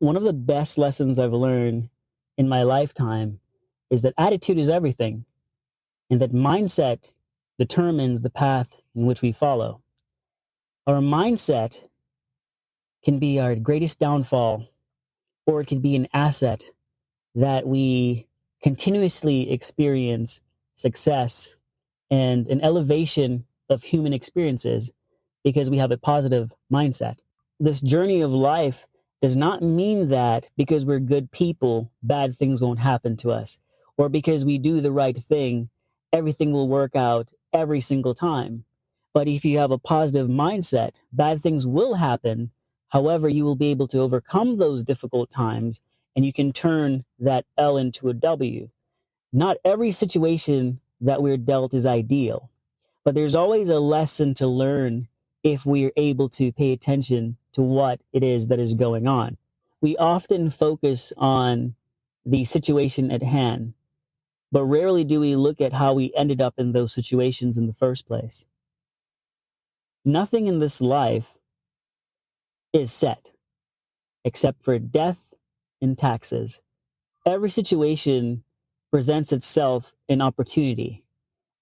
One of the best lessons I've learned in my lifetime is that attitude is everything, and that mindset determines the path in which we follow. Our mindset can be our greatest downfall, or it can be an asset that we continuously experience success and an elevation of human experiences because we have a positive mindset. This journey of life does not mean that because we're good people, bad things won't happen to us, or because we do the right thing, everything will work out every single time. But if you have a positive mindset, bad things will happen. However, you will be able to overcome those difficult times and you can turn that L into a W. Not every situation that we're dealt is ideal, but there's always a lesson to learn if we're able to pay attention to what it is that is going on. We often focus on the situation at hand, but rarely do we look at how we ended up in those situations in the first place. Nothing in this life is set except for death and taxes. Every situation presents itself an opportunity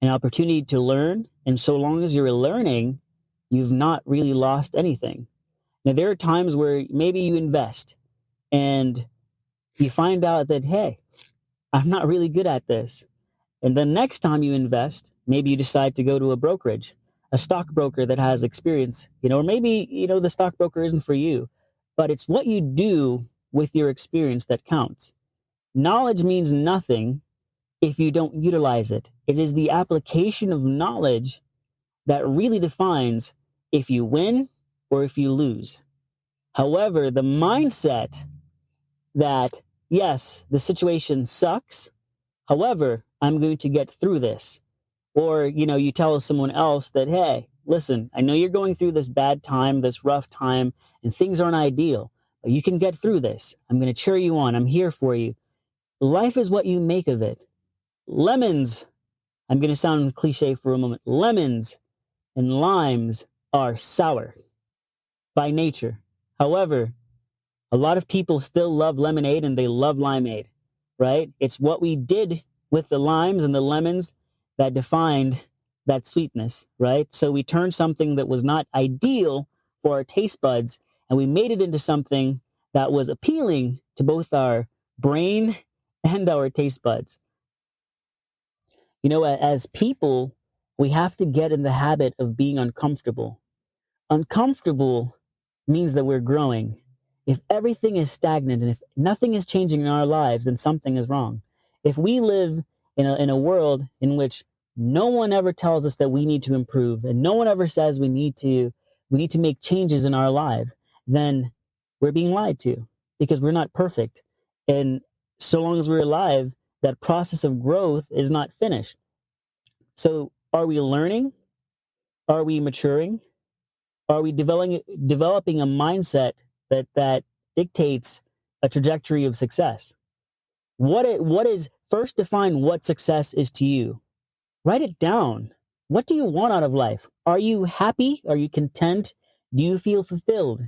to learn. And so long as you're learning, you've not really lost anything. Now, there are times where maybe you invest and you find out that, hey, I'm not really good at this. And the next time you invest, maybe you decide to go to a brokerage, a stockbroker that has experience, or maybe, the stockbroker isn't for you, but it's what you do with your experience that counts. Knowledge means nothing if you don't utilize it. It is the application of knowledge that really defines if you win or if you lose. However, the mindset that, yes, the situation sucks, however, I'm going to get through this. Or, you tell someone else that, hey, listen, I know you're going through this bad time, this rough time, and things aren't ideal, but you can get through this. I'm going to cheer you on. I'm here for you. Life is what you make of it. Lemons, I'm going to sound cliche for a moment. Lemons and limes are sour by nature. However, a lot of people still love lemonade and they love limeade, right? It's what we did with the limes and the lemons that defined that sweetness, right? So we turned something that was not ideal for our taste buds and we made it into something that was appealing to both our brain and our taste buds. As people, we have to get in the habit of being uncomfortable. Uncomfortable means that we're growing. If everything is stagnant and if nothing is changing in our lives, then something is wrong. If we live in a world in which no one ever tells us that we need to improve and no one ever says we need to make changes in our life, then we're being lied to because we're not perfect. And so long as we're alive, that process of growth is not finished. So are we learning? Are we maturing? Are we developing a mindset that dictates a trajectory of success? What is first, define what success is to you. Write it down. What do you want out of life? Are you happy? Are you content? Do you feel fulfilled?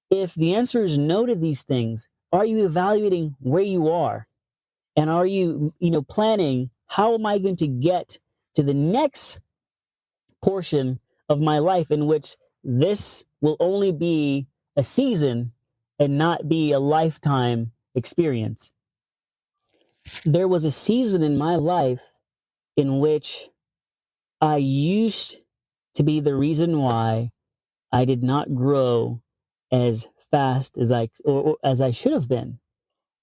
If the answer is no to these things, are you evaluating where you are? And are you, planning, how am I going to get to the next portion of my life in which this will only be a season and not be a lifetime experience? There was a season in my life in which I used to be the reason why I did not grow as fast as I should have been.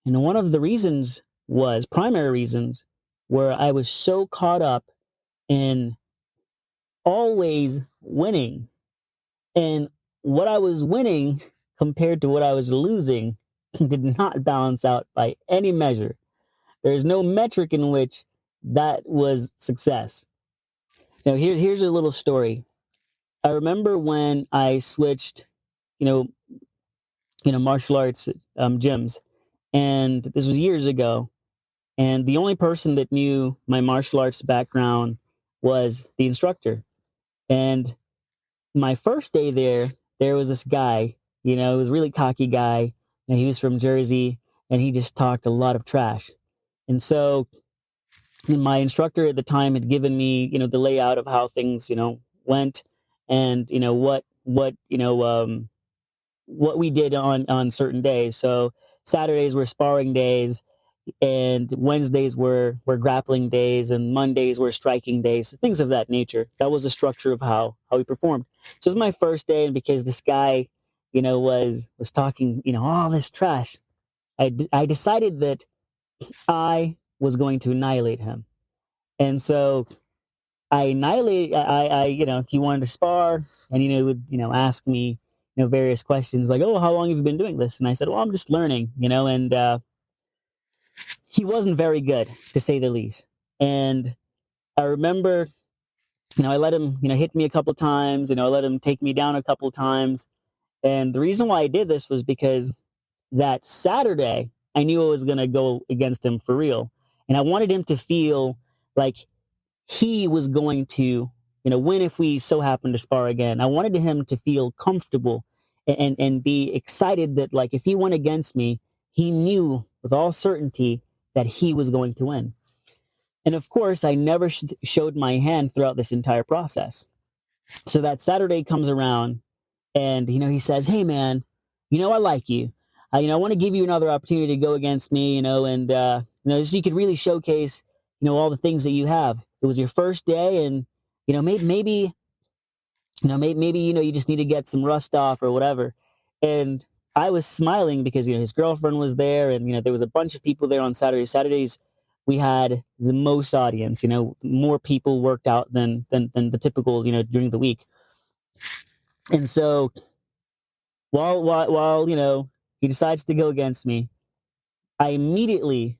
And one of the primary reasons, where I was so caught up in always winning. And what I was winning compared to what I was losing did not balance out by any measure. There's no metric in which that was success. Now, here's a little story. I remember when I switched, martial arts gyms, and this was years ago. And the only person that knew my martial arts background was the instructor. And my first day there was this guy, he was a really cocky guy, he was from Jersey, and he just talked a lot of trash. And so my instructor at the time had given me, the layout of how things, went, and what we did on certain days. So Saturdays were sparring days, and Wednesdays were grappling days, and Mondays were striking days, things of that nature. That was the structure of how we performed. So it was my first day, and because this guy, was talking, all this trash, I decided that I was going to annihilate him. And so I annihilated, he wanted to spar, and, would, ask me, various questions like, oh, how long have you been doing this? And I said, well, I'm just learning, and he wasn't very good, to say the least. And I remember, I let him, hit me a couple times, I let him take me down a couple times. And the reason why I did this was because that Saturday, I knew I was going to go against him for real. And I wanted him to feel like he was going to, win if we so happened to spar again. I wanted him to feel comfortable and be excited that, like, if he went against me, he knew with all certainty that he was going to win. And of course, I never showed my hand throughout this entire process. So that Saturday comes around, and, he says, hey, man, I like you. I want to give you another opportunity to go against me, and, so you could really showcase, all the things that you have. It was your first day, and, maybe you just need to get some rust off or whatever. And I was smiling because, his girlfriend was there, and, there was a bunch of people there on Saturdays. Saturdays, we had the most audience, more people worked out than the typical, during the week. And so while he decides to go against me, I immediately,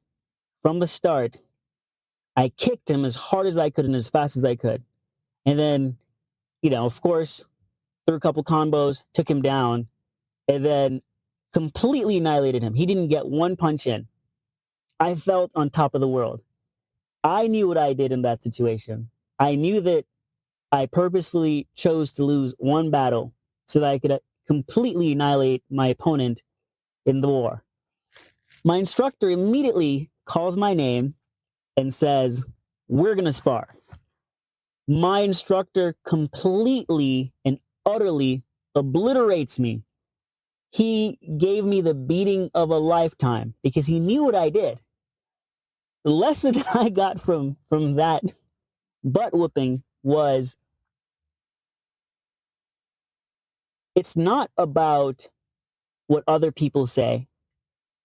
from the start, I kicked him as hard as I could and as fast as I could. And then, of course, threw a couple combos, took him down, and then completely annihilated him. He didn't get one punch in. I felt on top of the world. I knew what I did in that situation. I knew that I purposefully chose to lose one battle so that I could completely annihilate my opponent in the war. My instructor immediately calls my name and says, we're going to spar. My instructor completely and utterly obliterates me. He gave me the beating of a lifetime because he knew what I did. The lesson I got from that butt whooping was, it's not about what other people say.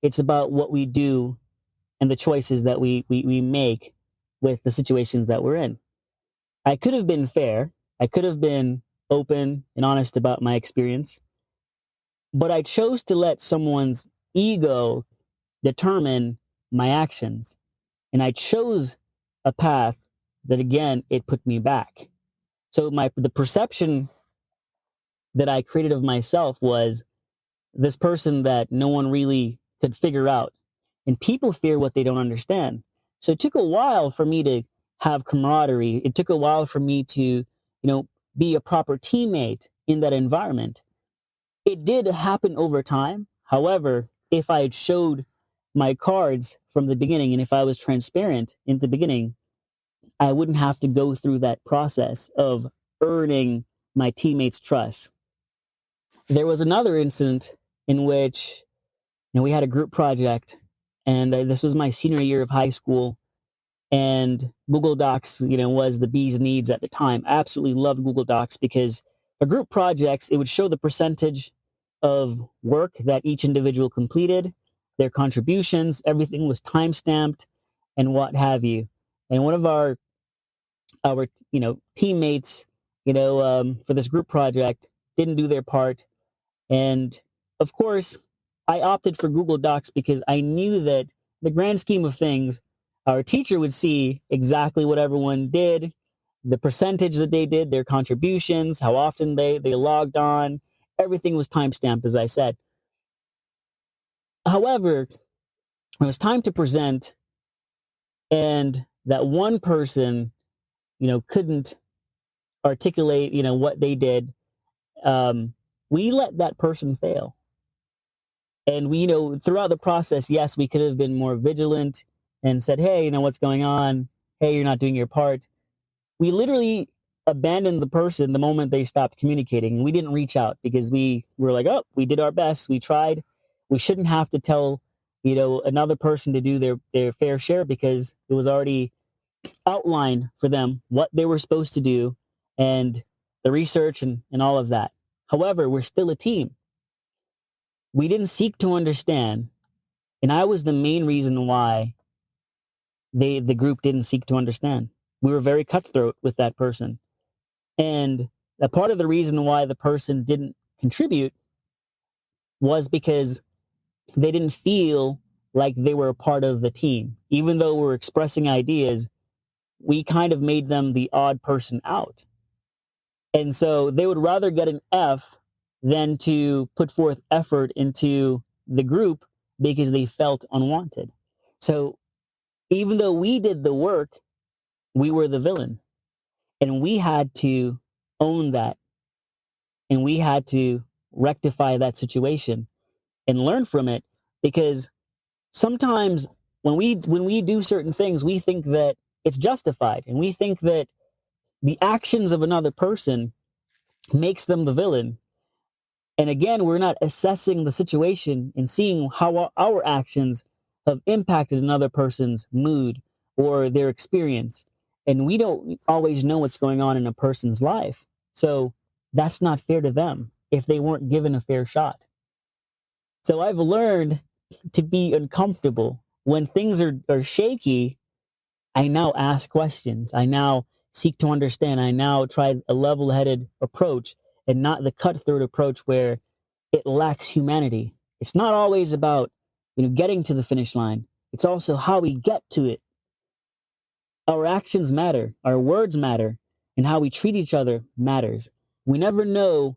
It's about what we do and the choices that we make with the situations that we're in. I could have been fair. I could have been open and honest about my experience. But I chose to let someone's ego determine my actions. And I chose a path that, again, it put me back. So the perception that I created of myself was this person that no one really could figure out. And people fear what they don't understand. So it took a while for me to have camaraderie. It took a while for me to, be a proper teammate in that environment. It did happen over time. However, if I had showed my cards from the beginning, and if I was transparent in the beginning, I wouldn't have to go through that process of earning my teammates' trust. There was another incident in which, we had a group project, and this was my senior year of high school, and Google Docs, was the bee's knees at the time. I absolutely loved Google Docs because for group projects, it would show the percentage of work that each individual completed, their contributions, everything was time-stamped, and what have you. And one of our teammates, for this group project didn't do their part. And of course, I opted for Google Docs because I knew that the grand scheme of things, our teacher would see exactly what everyone did, the percentage that they did, their contributions, how often they logged on. Everything was timestamped, as I said. However, when it was time to present, and that one person, couldn't articulate, what they did, we let that person fail. And we, throughout the process, yes, we could have been more vigilant and said, hey, what's going on? Hey, you're not doing your part. We literally abandoned the person the moment they stopped communicating. And we didn't reach out because we were like, oh, we did our best. We tried. We shouldn't have to tell, another person to do their fair share because it was already outlined for them what they were supposed to do and the research and all of that. However, we're still a team. We didn't seek to understand. And I was the main reason why the group didn't seek to understand. We were very cutthroat with that person. And a part of the reason why the person didn't contribute was because they didn't feel like they were a part of the team. Even though we're expressing ideas, we kind of made them the odd person out. And so they would rather get an F than to put forth effort into the group because they felt unwanted. So even though we did the work, we were the villain. And we had to own that. And we had to rectify that situation and learn from it, because sometimes when we do certain things, we think that it's justified, and we think that the actions of another person makes them the villain. And again, we're not assessing the situation and seeing how our actions have impacted another person's mood or their experience. And we don't always know what's going on in a person's life. So that's not fair to them if they weren't given a fair shot. So I've learned to be uncomfortable. When things are shaky, I now ask questions. I now seek to understand. I now try a level-headed approach and not the cutthroat approach where it lacks humanity. It's not always about, getting to the finish line. It's also how we get to it. Our actions matter, our words matter, and how we treat each other matters. We never know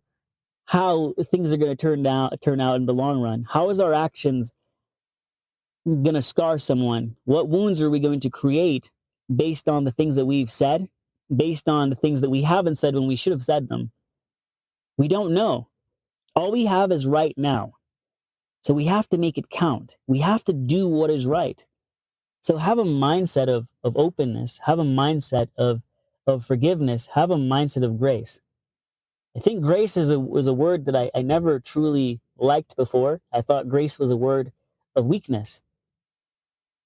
how things are going to turn out in the long run. How is our actions going to scar someone? What wounds are we going to create based on the things that we've said, based on the things that we haven't said when we should have said them? We don't know. All we have is right now. So we have to make it count. We have to do what is right. So have a mindset of openness, have a mindset of forgiveness, have a mindset of grace. I think grace was a word that I never truly liked before. I thought grace was a word of weakness.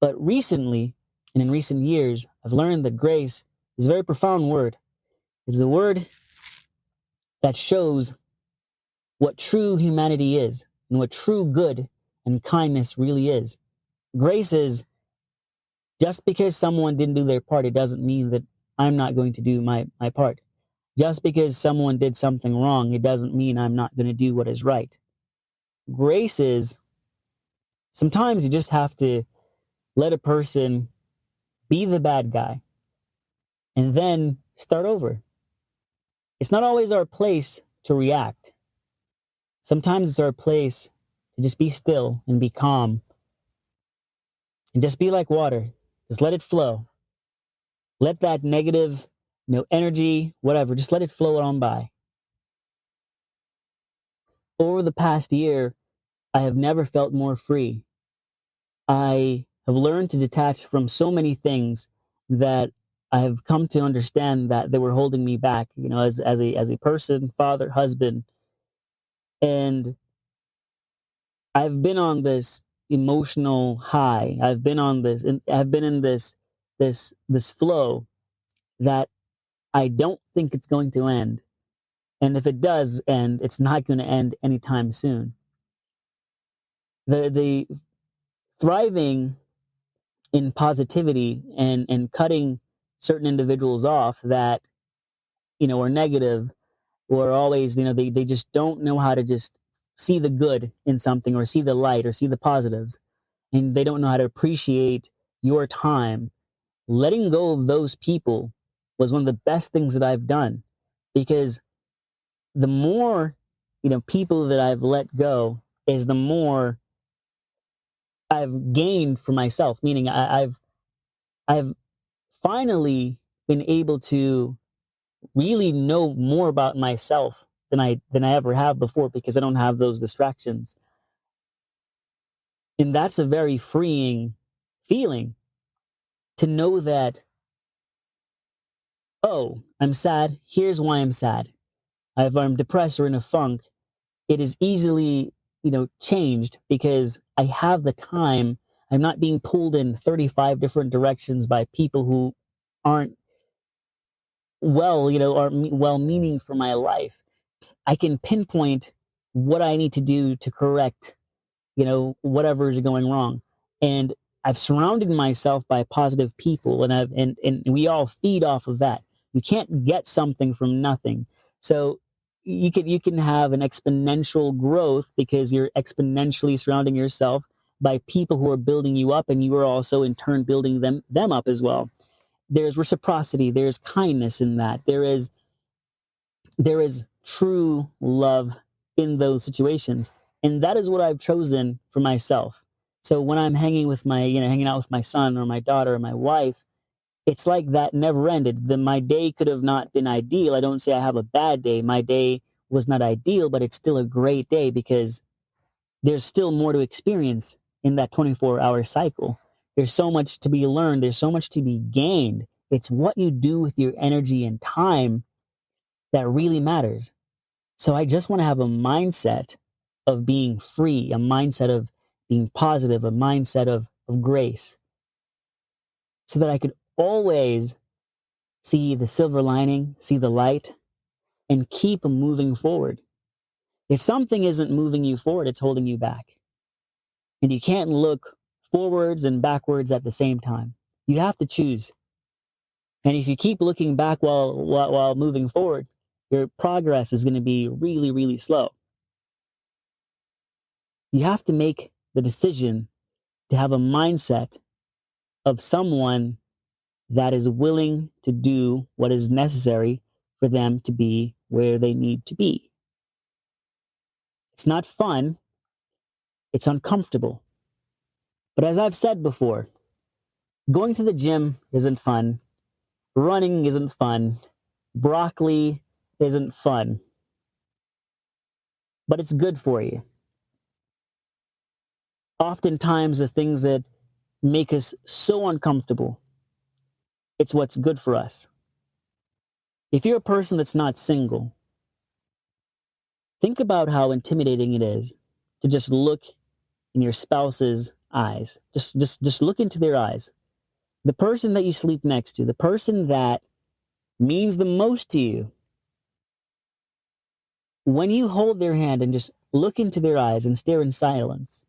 But recently, and in recent years, I've learned that grace is a very profound word. It's a word that shows what true humanity is and what true good and kindness really is. Grace is, just because someone didn't do their part, it doesn't mean that I'm not going to do my part. Just because someone did something wrong, it doesn't mean I'm not going to do what is right. Grace is, sometimes you just have to let a person be the bad guy and then start over. It's not always our place to react. Sometimes it's our place to just be still and be calm and just be like water. Just let it flow. Let that negative, energy, whatever, just let it flow on by. Over the past year, I have never felt more free. I have learned to detach from so many things that I have come to understand that they were holding me back, as a person, father, husband. And I've been on this emotional high. I've been in this flow that I don't think it's going to end. And if it does end, it's not going to end anytime soon. The thriving in positivity and cutting certain individuals off that, are negative or always, they just don't know how to just see the good in something or see the light or see the positives. And they don't know how to appreciate your time. Letting go of those people was one of the best things that I've done, because the more, people that I've let go is the more I've gained for myself. Meaning I've finally been able to really know more about myself than I ever have before, because I don't have those distractions. And that's a very freeing feeling, to know that, oh, I'm sad. Here's why I'm sad. If I'm depressed or in a funk, it is easily, changed because I have the time. I'm not being pulled in 35 different directions by people who aren't well meaning for my life. I can pinpoint what I need to do to correct, whatever is going wrong. And I've surrounded myself by positive people, and we all feed off of that. You can't get something from nothing. So you can have an exponential growth because you're exponentially surrounding yourself by people who are building you up, and you are also in turn building them up as well. There's reciprocity, there's kindness in that. There is true love in those situations. And that is what I've chosen for myself. So when I'm hanging out with my son or my daughter or my wife, it's like that never ended. My day could have not been ideal. I don't say I have a bad day. My day was not ideal, but it's still a great day because there's still more to experience in that 24-hour cycle. There's so much to be learned. There's so much to be gained. It's what you do with your energy and time that really matters. So I just want to have a mindset of being free, a mindset of being positive, a mindset of grace, so that I could always see the silver lining, see the light, and keep moving forward. If something isn't moving you forward, it's holding you back. And you can't look forwards and backwards at the same time. You have to choose. And if you keep looking back while moving forward, your progress is going to be really, really slow. You have to make the decision to have a mindset of someone that is willing to do what is necessary for them to be where they need to be. It's not fun. It's uncomfortable. But as I've said before, going to the gym isn't fun. Running isn't fun. Broccoli isn't fun. But it's good for you. Oftentimes, the things that make us so uncomfortable, it's what's good for us. If you're a person that's not single, think about how intimidating it is to just look in your spouse's eyes. Just look into their eyes. The person that you sleep next to, the person that means the most to you, when you hold their hand and just look into their eyes and stare in silence,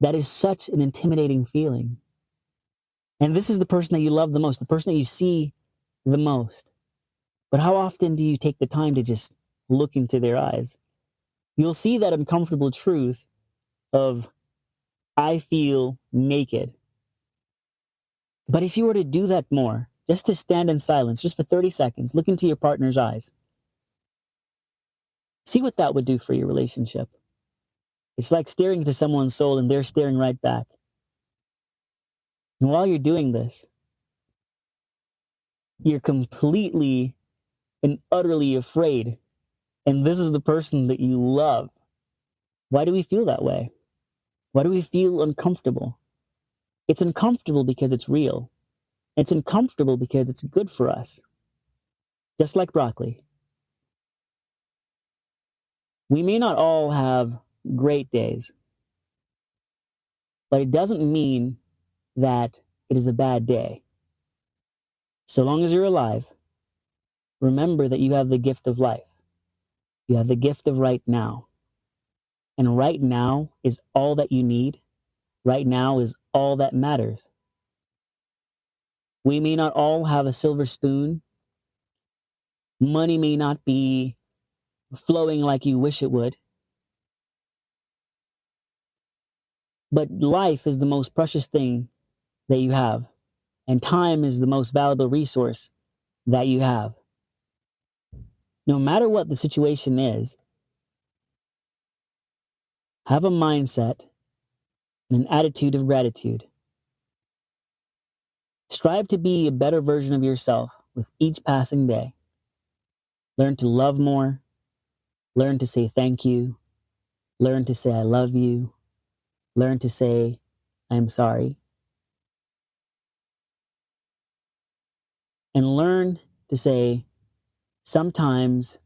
that is such an intimidating feeling. And this is the person that you love the most, the person that you see the most. But how often do you take the time to just look into their eyes? You'll see that uncomfortable truth of, I feel naked. But if you were to do that more, just to stand in silence, just for 30 seconds, look into your partner's eyes, see what that would do for your relationship. It's like staring into someone's soul and they're staring right back. And while you're doing this, you're completely and utterly afraid. And this is the person that you love. Why do we feel that way? Why do we feel uncomfortable? It's uncomfortable because it's real. It's uncomfortable because it's good for us. Just like broccoli. We may not all have great days, but it doesn't mean that it is a bad day. So long as you're alive, remember that you have the gift of life. You have the gift of right now. And right now is all that you need. Right now is all that matters. We may not all have a silver spoon. Money may not be flowing like you wish it would. But life is the most precious thing that you have. And time is the most valuable resource that you have. No matter what the situation is, have a mindset and an attitude of gratitude. Strive to be a better version of yourself with each passing day. Learn to love more. Learn to say thank you. Learn to say I love you. Learn to say, I am sorry. And learn to say, sometimes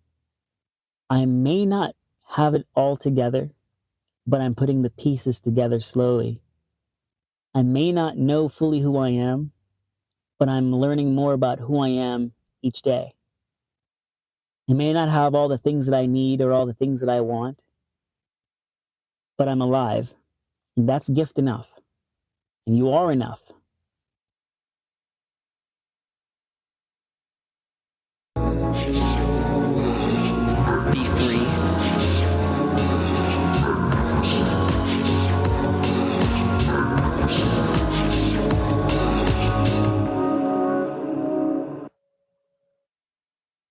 I may not have it all together, but I'm putting the pieces together slowly. I may not know fully who I am, but I'm learning more about who I am each day. I may not have all the things that I need or all the things that I want, but I'm alive. And that's gift enough. And you are enough.